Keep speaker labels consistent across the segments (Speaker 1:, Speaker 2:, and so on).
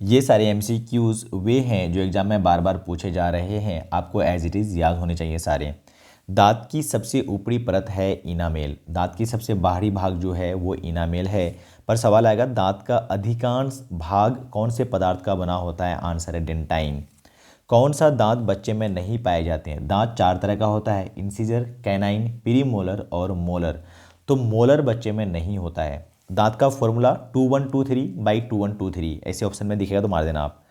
Speaker 1: ये सारे एमसीक्यूज वे हैं जो एग्जाम में बार बार पूछे जा रहे हैं, आपको एज इट इज़ याद होने चाहिए सारे। दांत की सबसे ऊपरी परत है इनामेल। दांत की सबसे बाहरी भाग जो है वो इनामेल है। पर सवाल आएगा दांत का अधिकांश भाग कौन से पदार्थ का बना होता है? आंसर है डेंटाइन। कौन सा दांत बच्चे में नहीं पाए जाते हैं? दांत चार तरह का होता है, इंसीजर, कैनाइन, प्रीमोलर और मोलर। तो मोलर बच्चे में नहीं होता है। दांत का फॉर्मूला 2123/2123 ऐसे ऑप्शन में दिखेगा तो मार देना आप।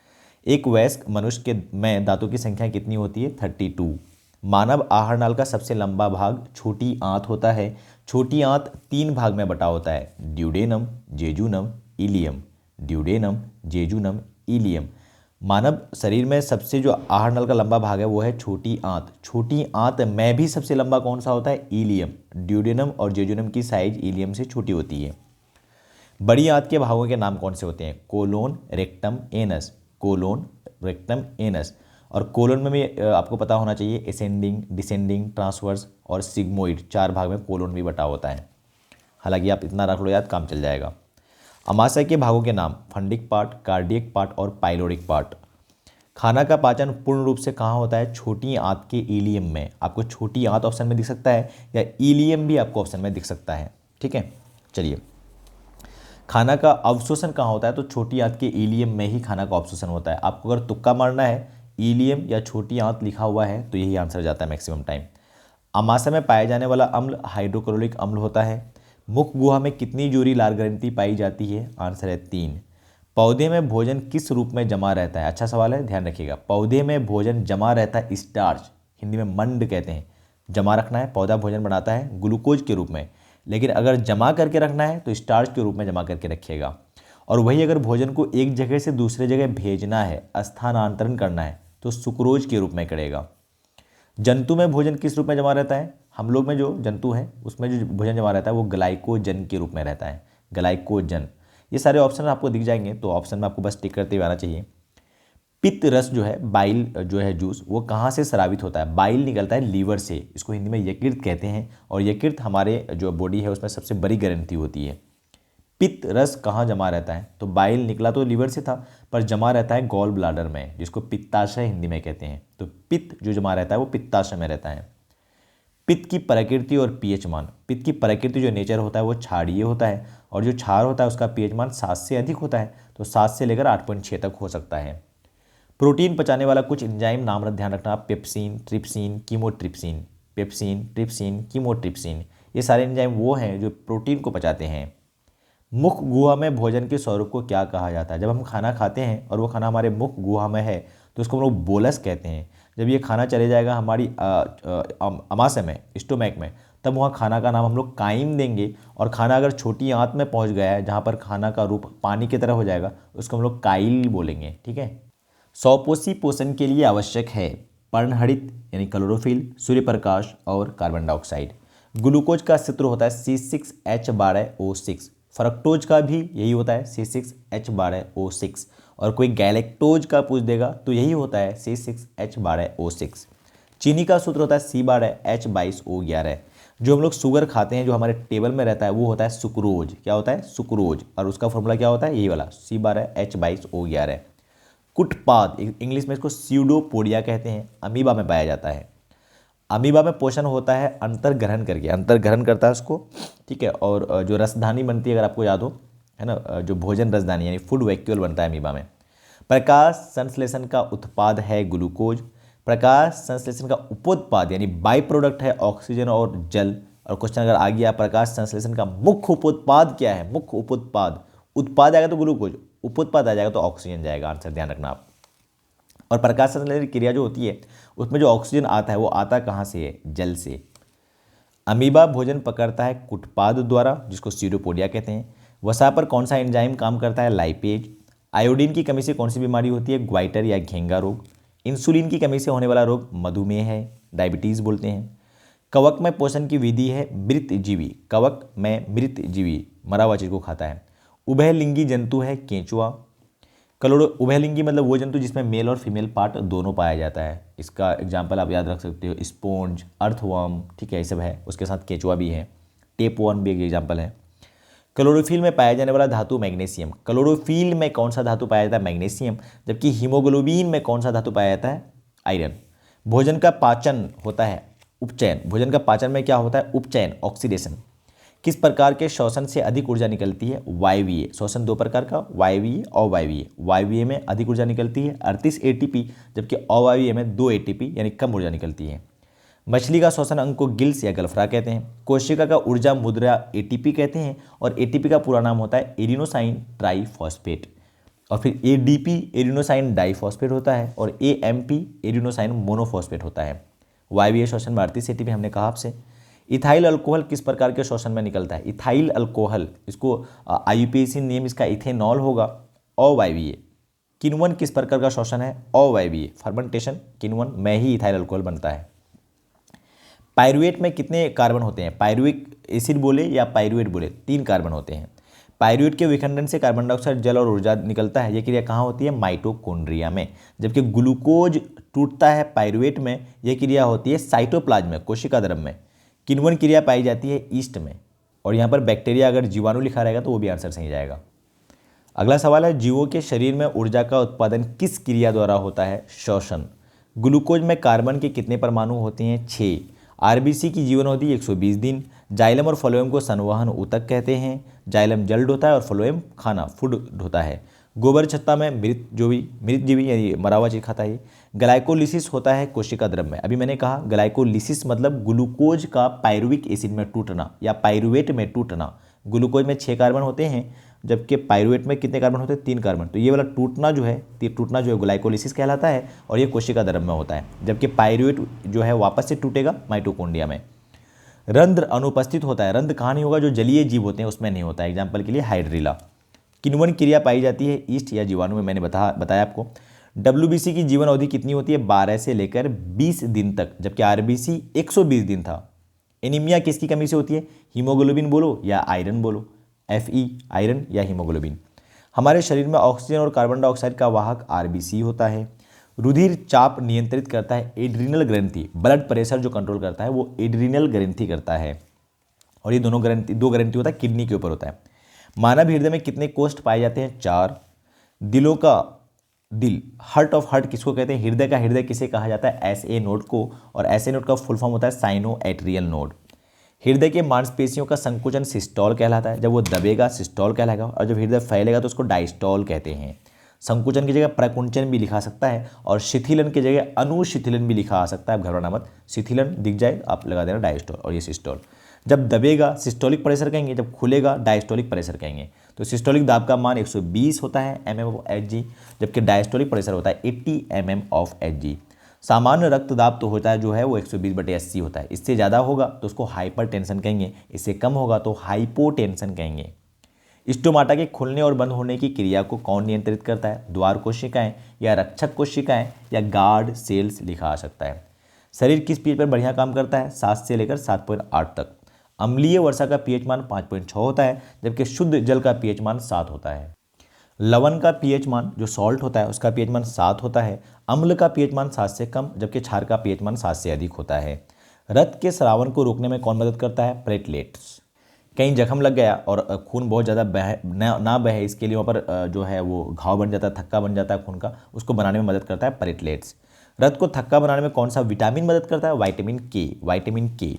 Speaker 1: एक वयस्क मनुष्य के में दांतों की संख्या कितनी होती है? 32। मानव आहार नाल का सबसे लंबा भाग छोटी आंत होता है। छोटी आंत तीन भाग में बटा होता है, duodenum, jejunum, ileum. Duodenum, jejunum, ileum. मानव शरीर में सबसे जो आहार नल का लंबा भाग है वो है छोटी आंत। छोटी आंत में भी सबसे लंबा कौन सा होता है? इलियम। ड्यूडेनम और जेजुनम की साइज इलियम से छोटी होती है। बड़ी आंत के भागों के नाम कौन से होते हैं? Colon, rectum, anus. Colon, rectum, anus. और कोलोन में भी आपको पता होना चाहिए एसेंडिंग, डिसेंडिंग, ट्रांसवर्स और सिग्मोइड, चार भाग में कोलोन भी बटा होता है। हालांकि आप इतना रख लो याद, काम चल जाएगा। अमाशय के भागों के नाम: फंडिक पार्ट, कार्डियक पार्ट और पाइलोरिक पार्ट। खाना का पाचन पूर्ण रूप से कहाँ होता है? छोटी आंत के इलियम में। आपको छोटी आंत ऑप्शन में दिख सकता है या इलियम भी आपको ऑप्शन में दिख सकता है। ठीक है, चलिए। खाना का अवशोषण कहाँ होता है? तो छोटी आंत के इलियम में ही खाना का अवशोषण होता है। आपको अगर तुक्का मारना है, इलियम या छोटी आंत लिखा हुआ है तो यही आंसर जाता है मैक्सिमम टाइम। अमाशय में पाया जाने वाला अम्ल हाइड्रोक्लोरिक अम्ल होता है। मुख गुहा में कितनी जोड़ी लार ग्रंथि पाई जाती है? आंसर है 3। पौधे में भोजन किस रूप में जमा रहता है? अच्छा सवाल है, ध्यान रखिएगा। पौधे में भोजन जमा रहता है स्टार्च, हिंदी में मंड कहते हैं। जमा रखना है, पौधा भोजन बनाता है ग्लूकोज के रूप में, लेकिन अगर जमा करके रखना है तो स्टार्च के रूप में जमा करके रखिएगा। और वही अगर भोजन को एक जगह से दूसरे जगह भेजना है, स्थानांतरण करना है, तो सुक्रोज के रूप में करेगा। जंतु में भोजन किस रूप में जमा रहता है? हम लोग में जो जंतु है उसमें जो भोजन जमा रहता है वो ग्लाइकोजन के रूप में रहता है, ग्लाइकोजन। ये सारे ऑप्शन आपको दिख जाएंगे तो ऑप्शन में आपको बस टिक करते हुए आना चाहिए। पित्त रस जो है, बाइल जो है जूस, वो कहाँ से स्रावित होता है? बाइल निकलता है लीवर से, इसको हिंदी में यकृत कहते हैं। और यकृत हमारे जो बॉडी है उसमें सबसे बड़ी ग्रंथि होती है। पित्त रस कहाँ जमा रहता है? तो बाइल निकला तो लीवर से था, पर जमा रहता है गॉल ब्लाडर में, जिसको पित्ताशय हिंदी में कहते हैं। तो पित्त जो जमा रहता है वो पित्ताशय में रहता है। पित्त की प्रकृति और पीएच मान। पित्त की प्रकृति जो नेचर होता है वो क्षारीय होता है, और जो क्षार होता है उसका पीएच मान 7 से अधिक होता है, तो 7 से लेकर 8.6 तक हो सकता है। प्रोटीन पचाने वाला कुछ एंजाइम नाम ध्यान रखना: pepsin, trypsin, chymotrypsin. Pepsin, trypsin, chymotrypsin, ये सारे एंजाइम वो हैं जो प्रोटीन को पचाते हैं। मुख गुहा में भोजन के स्वरूप को क्या कहा जाता है? जब हम खाना खाते हैं और वो खाना हमारे मुख गुहा में है तो उसको हम लोग बोलस कहते हैं। जब ये खाना चले जाएगा हमारी अमाशय में, स्टोमैक में, तब वहाँ खाना का नाम हम लोग काइम देंगे। और खाना अगर छोटी आंत में पहुँच गया है जहाँ पर खाना का रूप पानी की तरह हो जाएगा, उसको हम लोग काइल बोलेंगे। ठीक है। सौपोषी पोषण के लिए आवश्यक है: पर्णहरित यानी क्लोरोफिल, सूर्य प्रकाश और कार्बन डाइऑक्साइड। ग्लूकोज का सूत्र होता है C6H12O6। फ्रक्टोज का भी यही होता है C6H12O6। और कोई गैलेक्टोज का पूछ देगा तो यही होता है C6H12O6। चीनी का सूत्र होता है C12H22O11। जो हम लोग शुगर खाते हैं जो हमारे टेबल में रहता है वो होता है सुक्रोज। क्या होता है? सुक्रोज। और उसका फॉर्मूला क्या होता है? यही वाला C12H22O11। कुटपाद, इंग्लिश में इसको स्यूडोपोडिया कहते हैं, अमीबा में पाया जाता है। अमीबा में पोषण होता है अंतर्ग्रहण करके, अंतर्ग्रहण करता है उसको। ठीक है। और जो रसधानी बनती है अगर आपको याद हो, है ना, जो भोजन रसधानी यानी फूड वैक्यूल बनता है अमीबा में। प्रकाश संश्लेषण का उत्पाद है ग्लूकोज। प्रकाश संश्लेषण का उपोत्पाद यानी बाई प्रोडक्ट है ऑक्सीजन और जल। और क्वेश्चन अगर आ गया प्रकाश संश्लेषण का मुख्य उपोत्पाद क्या है? मुख्य उपोत्पाद, उत्पाद आएगा तो ग्लूकोज, उपोत्पाद आ जाएगा तो ऑक्सीजन जाएगा। आंसर ध्यान रखना आप। और प्रकाश संश्लेषण क्रिया जो होती है उसमें जो ऑक्सीजन आता है वो आता कहाँ से है? जल से। अमीबा भोजन पकड़ता है कुटपाद द्वारा, जिसको सीरोपोडिया कहते हैं। वसा पर कौन सा एंजाइम काम करता है? लाइपेज। आयोडीन की कमी से कौन सी बीमारी होती है? ग्वाइटर या घेंगा रोग। इंसुलिन की कमी से होने वाला रोग मधुमेह है, डायबिटीज बोलते हैं। कवक में पोषण की विधि है मृतजीवी। कवक में मृतजीवी मरा हुआ चीज को खाता है। उभयलिंगी जंतु है केंचुआ। उभयलिंगी मतलब वो जंतु जिसमें मेल और फीमेल पार्ट दोनों पाया जाता है। इसका एग्जाम्पल आप याद रख सकते हो, स्पोंज, अर्थवर्म। ठीक है, ये सब है। उसके साथ केंचुआ भी है। टेप वर्म भी एक एग्जाम्पल है। क्लोरोफिल में पाया जाने वाला धातु मैग्नीशियम। क्लोरोफिल में कौन सा धातु पाया जाता है? मैग्नीशियम। जबकि हीमोग्लोबिन में कौन सा धातु पाया जाता है? आयरन। भोजन का पाचन होता है उपचयन। भोजन का पाचन में क्या होता है? उपचयन, ऑक्सीडेशन। किस प्रकार के श्वसन से अधिक ऊर्जा निकलती है? वायवीय। श्वसन दो प्रकार का, वायवीय और वायवीय। वायवीय में अधिक ऊर्जा निकलती है 38 एटीपी, जबकि अवायवीय में 2 एटीपी यानी कम ऊर्जा निकलती है। मछली का श्वसन अंग को गिल्स या गल्फरा कहते हैं। कोशिका का ऊर्जा मुद्रा एटीपी कहते हैं और एटीपी का पूरा नाम होता है एडिनोसाइन ट्राइफॉस्फेट। और फिर एडीपी एडिनोसाइन डाइफॉस्फेट होता है और एएमपी एडिनोसाइन मोनोफॉस्फेट होता है। वायवीय श्वसन में 38 एटीपी हमने कहा आपसे। इथाइल अल्कोहल किस प्रकार के श्वसन में निकलता है? इथाइल अल्कोहल, इसको आईयूपीएसी नेम इसका इथेनॉल होगा। अवायवीय। किण्वन किस प्रकार का श्वसन है? अवायवीय। फर्मेंटेशन किण्वन में ही इथाइल अल्कोहल बनता है। पायरुवेट में कितने कार्बन होते हैं? पायरुविक एसिड बोले या पायरुवेट बोले, 3 कार्बन होते हैं। पायरुवेट के विखंडन से कार्बन डाइऑक्साइड, जल और ऊर्जा निकलता है। यह क्रिया कहाँ होती है? माइटोकॉन्ड्रिया में। जबकि ग्लूकोज टूटता है पायरुवेट में, यह क्रिया होती है साइटोप्लाज्म में, कोशिका द्रव्य में। किण्वन क्रिया पाई जाती है ईस्ट में। और यहाँ पर बैक्टीरिया अगर जीवाणु लिखा रहेगा तो वो भी आंसर सही जाएगा। अगला सवाल है, जीवों के शरीर में ऊर्जा का उत्पादन किस क्रिया द्वारा होता है? श्वसन। ग्लूकोज में कार्बन के कितने परमाणु होते हैं? 6। आरबीसी की जीवन अवधि 120 दिन। जाइलम और फ्लोएम को संवहन ऊतक कहते हैं। जाइलम जल ढोता है और फ्लोएम खाना फूड ढोता है। गोबर छत्ता में मृत जीवी यानी मरा हुआ चीज खाता है। ग्लाइकोलिसिस होता है कोशिका द्रव्य में। अभी मैंने कहा ग्लाइकोलिसिस मतलब ग्लूकोज का पायरुविक एसिड में टूटना या पायरुवेट में टूटना। ग्लूकोज में 6 कार्बन होते हैं, जबकि पायरुवेट में कितने कार्बन होते हैं? 3 कार्बन। तो ये वाला टूटना जो है ग्लाइकोलिसिस कहलाता है और ये कोशिका द्रव्य में होता है। जबकि पायरुवेट जो है वापस से टूटेगा माइटोकॉन्ड्रिया में। रंध्र अनुपस्थित होता है। रंध्र कहाँ नहीं होगा? जो जलीय जीव होते हैं उसमें नहीं होता है। एग्जाम्पल के लिए हाइड्रिला। किण्वन क्रिया पाई जाती है ईस्ट या जीवाणु में, मैंने बताया आपको। डब्ल्यूबीसी की जीवन अवधि कितनी होती है? 12 से लेकर 20 दिन तक, जबकि आरबीसी 120 दिन था। एनीमिया किसकी कमी से होती है? हीमोग्लोबिन बोलो या आयरन बोलो। Fe आयरन या हीमोग्लोबिन। हमारे शरीर में ऑक्सीजन और कार्बन डाइऑक्साइड का वाहक आरबीसी होता है। रुधिर चाप नियंत्रित करता है एड्रिनल ग्रंथि। ब्लड प्रेशर जो कंट्रोल करता है वो एड्रिनल ग्रंथि करता है। और ये दो ग्रंथि होता है, किडनी के ऊपर होता है। मानव हृदय में कितने कोष्ठ पाए जाते हैं? 4। दिलों का दिल, हार्ट ऑफ हार्ट किसको कहते हैं? हृदय का हृदय किसे कहा जाता है? एसए नोड को। और एसए नोड का फुल फॉर्म होता है साइनो एट्रियल नोड। हृदय के मांसपेशियों का संकुचन सिस्टोल कहलाता है। जब वो दबेगा सिस्टोल कहलाएगा, और जब हृदय फैलेगा तो उसको डायस्टोल कहते हैं। संकुचन की जगह प्रकुंचन भी लिखा सकता है और शिथिलन की जगह अनुशिथिलन भी लिखा आ सकता है। घबराना मत, शिथिलन दिख जाए आप लगा देना डायस्टोल, और ये सिस्टोल। जब दबेगा सिस्टोलिक प्रेशर कहेंगे, जब खुलेगा डायस्टोलिक प्रेशर कहेंगे। तो सिस्टोलिक दाब का मान 120 होता है mm/Hg, जबकि डायस्टोलिक प्रेशर होता है 80 mm/Hg। सामान्य रक्तदाब तो होता है जो है वो 120/80 होता है। इससे ज़्यादा होगा तो उसको हाइपरटेंशन कहेंगे, इससे कम होगा तो हाइपोटेंशन कहेंगे। स्टोमाटा के खुलने और बंद होने की क्रिया को कौन नियंत्रित करता है? द्वार कोशिकाएं या रक्षक कोशिकाएं या गार्ड सेल्स लिखा आ सकता है। शरीर किस पीएच पर बढ़िया काम करता है? 7 से लेकर 7.8 तक। अम्लीय वर्षा का पीएच मान 5.6 होता है, जबकि शुद्ध जल का पीएच मान 7 होता है। लवण का पीएच मान जो सॉल्ट होता है उसका पीएच मान 7 होता है। अम्ल का पीएच मान 7 से कम, जबकि क्षार का पीएच मान 7 से अधिक होता है। रक्त के स्रावन को रोकने में कौन मदद करता है? प्लेटलेट्स। कहीं जख्म लग गया और खून बहुत ज़्यादा ना बहे, इसके लिए वहाँ पर जो है वो घाव बन जाता है, थक्का बन जाता है खून का, उसको बनाने में मदद करता है प्लेटलेट्स। रक्त को थक्का बनाने में कौन सा विटामिन मदद करता है? विटामिन के। विटामिन के।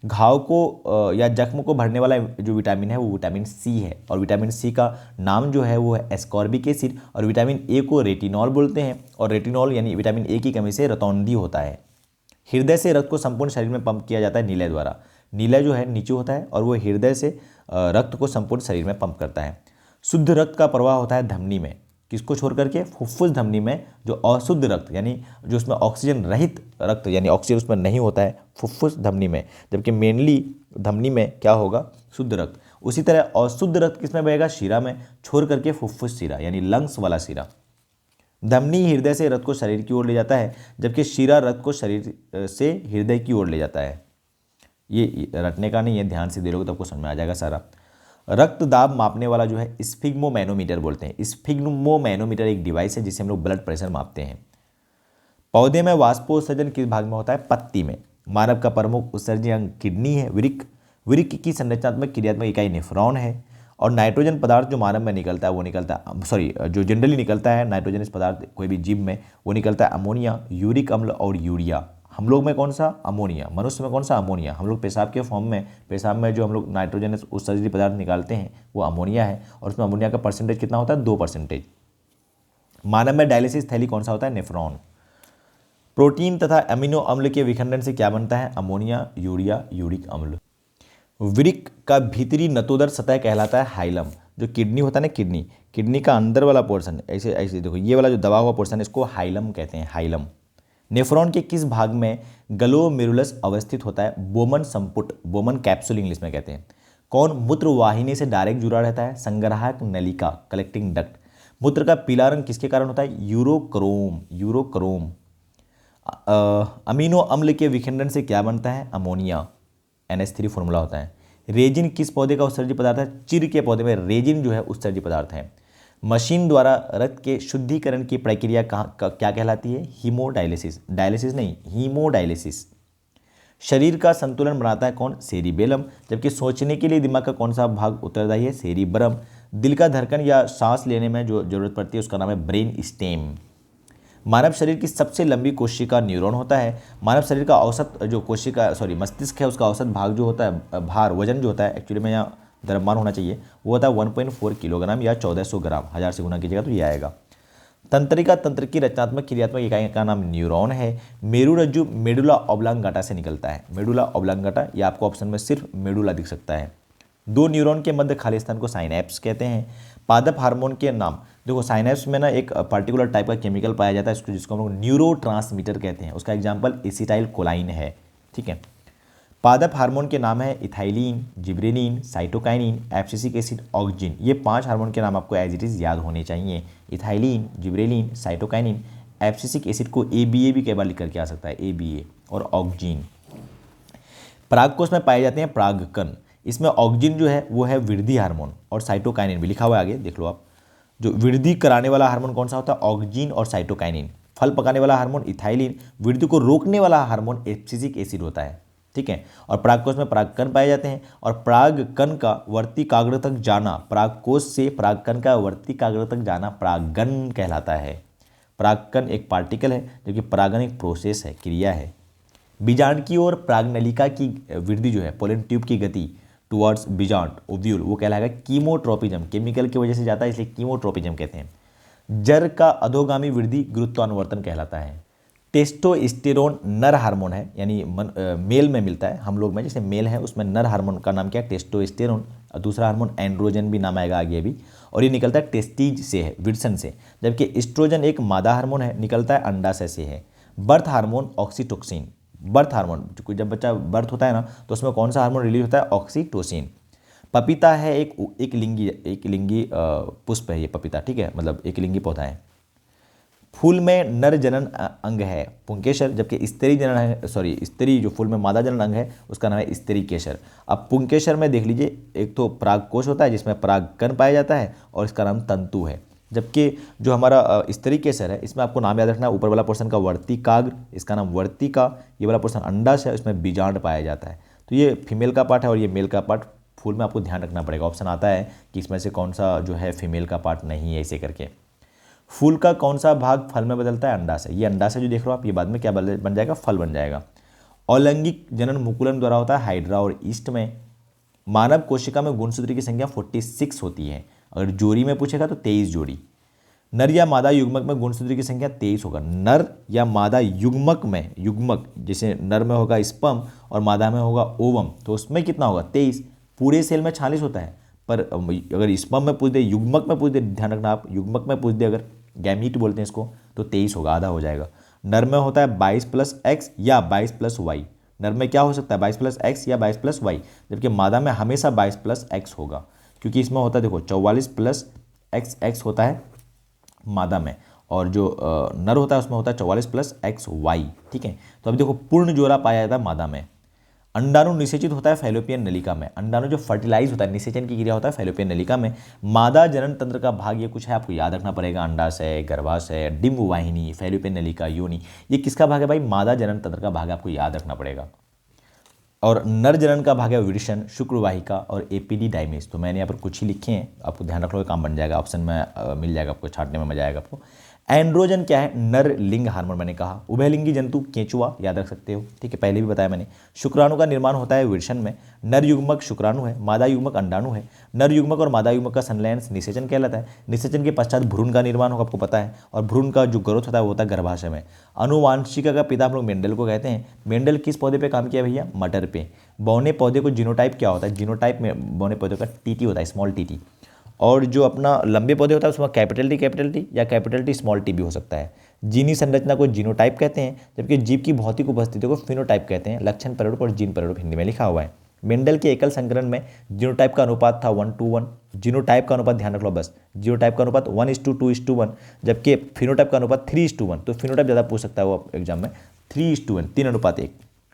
Speaker 1: घाव को या जख्म को भरने वाला जो विटामिन है वो विटामिन सी है, और विटामिन सी का नाम जो है वो है एस्कॉर्बिक एसिड। और विटामिन ए को रेटिनॉल बोलते हैं, और रेटिनॉल यानी विटामिन ए की कमी से रतौंधी होता है। हृदय से रक्त को संपूर्ण शरीर में पंप किया जाता है नीले द्वारा। नीला जो है नीचे होता है और वो हृदय से रक्त को संपूर्ण शरीर में पंप करता है। शुद्ध रक्त का प्रवाह होता है धमनी में, किसको छोड़ करके? फुफ्फुस धमनी में। जो अशुद्ध रक्त यानी जो उसमें ऑक्सीजन रहित रक्त यानी ऑक्सीजन उसमें नहीं होता है, फुफ्फुस धमनी में। जबकि मेनली धमनी में क्या होगा? शुद्ध रक्त। उसी तरह अशुद्ध रक्त किसमें बहेगा? शिरा में, छोड़ करके फुफ्फुस शिरा यानी लंग्स वाला शिरा। धमनी हृदय से रक्त को शरीर की ओर ले जाता है, जबकि शिरा रक्त को शरीर से हृदय की ओर ले जाता है। ये रटने का नहीं है, ध्यान से दे लोगे तो आपको समझ में आ जाएगा सारा। रक्त दाब मापने वाला जो है स्फिग्मोमैनोमीटर बोलते हैं। स्फिग्मोमैनोमीटर एक डिवाइस है जिससे हम लोग ब्लड प्रेशर मापते हैं। पौधे में वाष्पोत्सर्जन किस भाग में होता है? पत्ती में। मानव का प्रमुख उत्सर्जन अंग किडनी है। वृक्क की संरचनात्मक क्रियात्मक इकाई नेफ्रॉन है। और नाइट्रोजन पदार्थ जो मानव में निकलता है वो निकलता है, सॉरी, जो जनरली निकलता है नाइट्रोजनस पदार्थ कोई भी जीव में, वो निकलता है अमोनिया, यूरिक अम्ल और यूरिया। हम लोग में कौन सा? अमोनिया। मनुष्य में कौन सा? अमोनिया। हम लोग पेशाब के फॉर्म में, पेशाब में जो हम लोग नाइट्रोजनस उत्सर्जित पदार्थ निकालते हैं वो अमोनिया है, और उसमें अमोनिया का परसेंटेज कितना होता है? 2%। मानव में डायलिसिस थैली कौन सा होता है? नेफ्रॉन। प्रोटीन तथा अमीनो अम्ल के विखंडन से क्या बनता है? अमोनिया, यूरिया, यूरिक अम्ल। वृक्क का भीतरी नतोदर सतह कहलाता है हाइलम। जो किडनी होता है ना, किडनी का अंदर वाला पोर्शन, ऐसे ऐसे देखो, ये वाला जो दबा हुआ पोर्शन है इसको हाइलम कहते हैं, हाइलम। नेफ्रॉन के किस भाग में ग्लोमेरुलस अवस्थित होता है? बोमन संपुट, बोमन कैप्सूल इंग्लिश में कहते हैं। कौन मूत्र वाहिनी से डायरेक्ट जुड़ा रहता है? संग्राहक नलिका, कलेक्टिंग डक्ट। मूत्र का पीला रंग किसके कारण होता है? Urochrome, urochrome. अमीनो अम्ल के विखंडन से क्या बनता है? अमोनिया, NH3 फॉर्मूला होता है। रेजिन किस पौधे का उत्सर्जित पदार्थ है? चिर के पौधे में रेजिन जो है उत्सर्जित पदार्थ है। मशीन द्वारा रक्त के शुद्धिकरण की प्रक्रिया क्या कहलाती है? हीमोडायलिसिस, डायलिसिस नहीं, हीमोडायलिसिस। शरीर का संतुलन बनाता है कौन? सेरिबेलम। जबकि सोचने के लिए दिमाग का कौन सा भाग उत्तरदायी है? सेरिब्रम। दिल का धड़कन या सांस लेने में जो जरूरत पड़ती है उसका नाम है ब्रेन स्टेम। मानव शरीर की सबसे लंबी कोशिका न्यूरॉन होता है। मानव शरीर का औसत जो कोशिका, सॉरी, मस्तिष्क है, उसका औसत भाग जो होता है, भार, वजन जो होता है, एक्चुअली में यहाँ द्रव्यमान होना चाहिए, वो होता है 1.4 किलोग्राम या 1400 ग्राम। 1000 से गुना कीजिएगा तो ये आएगा। तंत्रिका तंत्र की रचनात्मक क्रियात्मक इकाई का नाम न्यूरॉन है। मेरुरज्जु मेडुला ऑब्लांगाटा से निकलता है। मेडुला ऑब्लांगाटा, ये आपको ऑप्शन में सिर्फ मेडुला दिख सकता है। दो न्यूरॉन के मध्य खाली स्थान को साइनैप्स कहते हैं। पादप हार्मोन के नाम, देखो साइनैप्स में ना एक पर्टिकुलर टाइप का केमिकल पाया जाता है जिसको हम लोग न्यूरोट्रांसमीटर कहते हैं। उसका एग्जाम्पल एसिटाइल कोलाइन है, ठीक है। पादप हार्मोन के नाम है ethylene, gibberellin, cytokinin, abscisic acid, auxin. ये 5 हार्मोन के नाम आपको एज इट इज़ याद होने चाहिए। Ethylene, gibberellin, cytokinin, abscisic acid को ABA भी कई बार लिख करके आ सकता है, ABA, और ऑक्सिन। परागकोश में पाए जाते हैं परागकण। इसमें ऑक्सिन जो है वो है वृद्धि हार्मोन, और साइटोकाइनिन भी लिखा हुआ है आगे, देख लो आप। जो वृद्धि कराने वाला हार्मोन कौन सा होता है? ऑक्सिन और साइटोकाइनिन। फल पकाने वाला हार्मोन इथाइलिन। वृद्धि को रोकने वाला हार्मोन एब्सिसिक एसिड होता है, ठीक है। और परागकोश में परागकण पाए जाते हैं, और परागकण का वर्तिकाग्र तक जाना, परागकोश से परागकण का वर्तिकाग्र तक जाना परागण कहलाता है। परागकण एक पार्टिकल है, जबकि परागण एक प्रोसेस है, क्रिया है। बीजांड की ओर परागनलिका की वृद्धि जो है, पोलन ट्यूब की गति टुवर्ड्स बीजांड, ओव्यूल, वो कहलाएगा कीमोट्रोपिज्म। केमिकल की वजह से जाता है इसलिए कीमोट्रोपिज्म कहते हैं। जर का अधोगामी वृद्धि गुरुत्वानुवर्तन कहलाता है। टेस्टोस्टेरोन नर हार्मोन है, यानी मेल में मिलता है। हम लोग में जैसे मेल है उसमें नर हार्मोन का नाम क्या है? टेस्टोस्टेरोन। और दूसरा हार्मोन एंड्रोजन भी नाम आएगा आगे भी, और ये निकलता है टेस्टीज से है, विड्सन से। जबकि एस्ट्रोजन एक मादा हार्मोन है, निकलता है अंडाशय से है। Birth hormone oxytocin. Birth hormone, जब बच्चा बर्थ होता है ना तो उसमें कौन सा हार्मोन रिलीज होता है? ऑक्सीटोसिन। पपीता है एक लिंगी पुष्प है ये पपीता, ठीक है, मतलब एक लिंगी पौधा है। फूल में नर जनन अंग है पुंकेसर, जबकि स्त्री जनन है, सॉरी, स्त्री जो फूल में मादा जनन अंग है उसका नाम है स्त्रीकेसर। अब पुंकेसर में देख लीजिए, एक तो परागकोश होता है जिसमें परागकण पाया जाता है, और इसका नाम तंतु है। जबकि जो हमारा स्त्रीकेसर है इसमें आपको नाम याद रखना है, ऊपर वाला पोर्शन का वर्तिकाग्र, इसका नाम वर्तिका, ये वाला पोर्शन अंडाशय है, इसमें बीजांड पाया जाता है। तो ये फीमेल का पार्ट है और ये मेल का पार्ट फूल में आपको ध्यान रखना पड़ेगा। ऑप्शन आता है कि इसमें से कौन सा जो है फीमेल का पार्ट नहीं है, ऐसे करके। फूल का कौन सा भाग फल में बदलता है? अंडाशय। ये अंडाशय जो देख रहे हो आप, ये बाद में क्या बन जाएगा? फल बन जाएगा। अलैंगिक जनन मुकुलन द्वारा होता है हाइड्रा और ईस्ट में। मानव कोशिका में गुणसूत्र की संख्या 46 होती है। अगर जोड़ी में पूछेगा तो 23 जोड़ी। नर या मादा युग्मक में गुणसूत्र की संख्या 23 होगा। नर या मादा युग्मक में, युग्मक जैसे नर में होगा स्पर्म और मादा में होगा ओवम, तो उसमें कितना होगा? 23। पूरे सेल में 46 होता है, पर अगर स्पर्म में पूछ दे, युग्मक में पूछ दे, ध्यान रखना आप, युग्मक में पूछ दे अगर, गैमीट बोलते हैं इसको, तो 23 होगा, आधा हो जाएगा। नर में होता है 22 + x या 22 + y। नर में क्या हो सकता है? 22 + x या 22 + y, जबकि मादा में हमेशा 22 + x होगा, क्योंकि इसमें होता है देखो 44 + x होता है मादा में, और जो नर होता है उसमें होता है 44 + xy, ठीक है। तो अब देखो पूर्ण जोड़ा पाया जाता है मादा में। अंडाणु निषेचित होता है फैलोपियन नलिका में। अंडाणु जो फर्टिलाइज होता है, निषेचन की क्रिया होता है फैलोपियन नलिका में। मादा जनन तंत्र का भाग ये कुछ है, आपको याद रखना पड़ेगा। अंडाशय, गर्भाशय, डिंब वाहिनी, फैलोपियन नलिका, योनि, ये किसका भाग है भाई? मादा जनन तंत्र का भाग है, आपको याद रखना पड़ेगा। और नर जनन का भाग है विषण, शुक्रवाहिका और एपिडिडाइमिस। तो मैंने यहाँ पर कुछ ही लिखे हैं, आपको ध्यान रख लो, काम बन जाएगा, ऑप्शन में मिल जाएगा आपको, छांटने में मजा आएगा आपको। एंड्रोजन क्या है? नर लिंग हार्मोन मैंने कहा। उभयलिंगी जंतु केंचुआ, याद रख सकते हो, ठीक है, पहले भी बताया मैंने। शुक्राणु का निर्माण होता है वृषण में। नर युग्मक शुक्राणु है, मादा युग्मक अंडाणु है। नर युग्मक और मादा युग्मक का संलयन निषेचन कहलाता है। निषेचन के पश्चात भ्रूण का निर्माण होगा, आपको पता है, और भ्रूण का जो ग्रोथ होता है वो होता है गर्भाशय में। अनुवांशिका का पिता हम लोग मेंडल को कहते हैं। मेंडल किस पौधे पे काम किया भैया? मटर पे। बौने पौधे को जीनोटाइप क्या होता है? जीनोटाइप में बौने पौधे का टीटी होता है, स्मॉल टीटी। और जो अपना लंबे पौधे होता है उसमें कैपिटल टी या कैपिटल टी स्मॉल टी भी हो सकता है। जीनी संरचना को जीनोटाइप कहते हैं, जबकि जीव की भौतिक उपस्थिति को फिनोटाइप कहते हैं। लक्षण प्रारूप और जीन प्रारूप हिंदी में लिखा हुआ है। मेंडल के एकल संकरण में जीनोटाइप का अनुपात था 1:1। जीनोटाइप का अनुपात ध्यान रख लो बस, जीनोटाइप का अनुपात 1:2:1, जबकि फिनोटाइप का अनुपात 3:1। तो फिनोटाइप ज़्यादा पूछ सकता है वो एग्जाम में, 3:1, 3:1।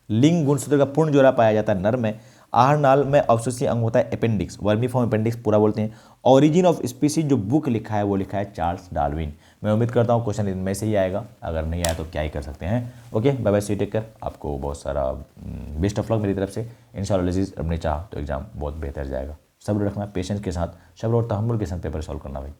Speaker 1: लिंग गुणसूत्र का पूर्ण जोड़ा पाया जाता है नर में। आहार नाल में अवशोषी अंग होता है अपेंडिक्स, वर्मीफॉर्म अपेंडिक्स पूरा बोलते हैं। ओरिजिन ऑफ स्पीसीज जो बुक लिखा है वो लिखा है चार्ल्स डार्विन। मैं उम्मीद करता हूँ क्वेश्चन इनमें से ही आएगा, अगर नहीं आया तो क्या ही कर सकते हैं। ओके, बाय बाय, सी टेक केयर। आपको बहुत सारा बेस्ट ऑफ लक मेरी तरफ से। इंशाल्लाह लजीज, अपने चाह तो एग्जाम बहुत बेहतर जाएगा। सब्र रखना, पेशेंस के साथ, सब्र और तहम्मुल के साथ पेपर सॉल्व करना भाई।